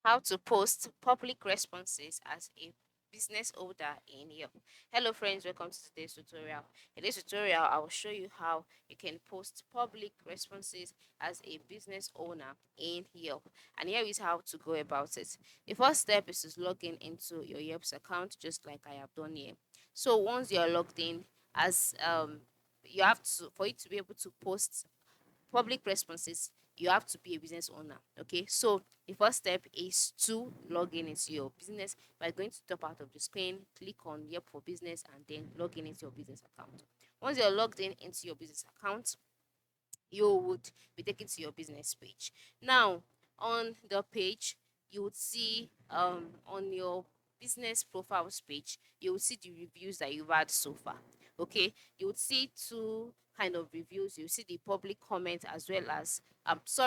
How to post public responses as a business owner in Yelp. Hello friends, welcome to today's tutorial. In this tutorial, I will show you how you can post public responses as a business owner in Yelp. And here is how to go about it. The first step is to log in into your Yelp's account, just like I have done here. So once you're logged in, as you have to, for you to be able to post public responses, you have to be a business owner. Okay, so the first step is to log in into your business by going to the top out of the screen, click on Yep for Business, and then log in into your business account. Once you're logged in into your business account, you would be taken to your business page. Now, on the page, you would see on your business profiles page, you will see the reviews that you've had so far. Okay, you would see two kind of reviews. You see the public comment as well as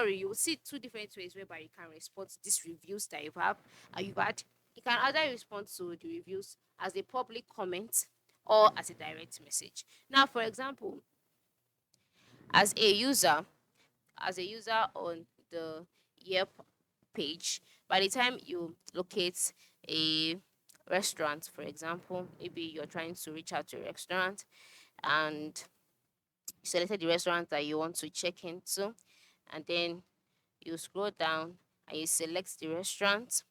you will see two different ways whereby you can respond to these reviews that you've had. You can either respond to the reviews as a public comment or as a direct message. Now, for example, as a user, on the Yelp page, by the time you locate a restaurant, for example, maybe you're trying to reach out to a restaurant and you selected the restaurant that you want to check into, and then you scroll down and you select the restaurant.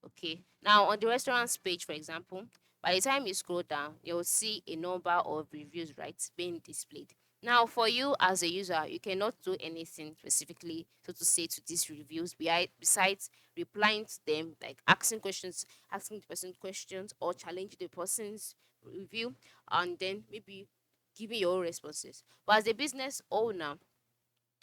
Okay. Now on the restaurants page, for example, by the time you scroll down, you'll see a number of reviews, right, being displayed. Now, for you as a user, you cannot do anything specifically so to say to these reviews besides replying to them, like asking the person questions or challenge the person's review, and then maybe giving your own responses. But as a business owner,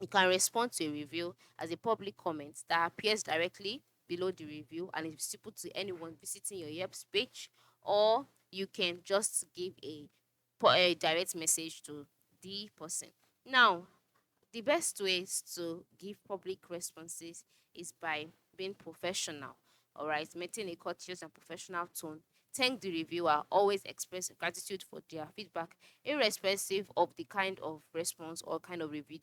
you can respond to a review as a public comment that appears directly below the review and is visible to anyone visiting your Yelp page, or you can just give a direct message to the person. Now, the best ways to give public responses is by being professional. All right, maintain a courteous and professional tone. Thank the reviewer. Always express gratitude for their feedback, irrespective of the kind of response or kind of review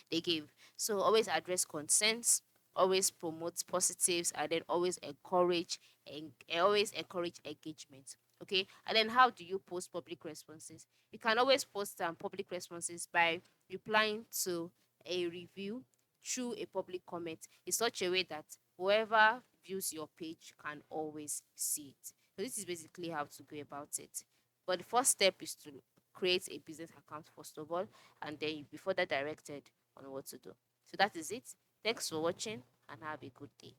they gave. So always address concerns. Always promote positives, and then always encourage engagement. Okay, and then how do you post public responses? You can always post public responses by replying to a review through a public comment in such a way that whoever views your page can always see it. So this is basically how to go about it. But the first step is to create a business account first of all, and then you'll be further directed on what to do. So that is it. Thanks for watching and have a good day.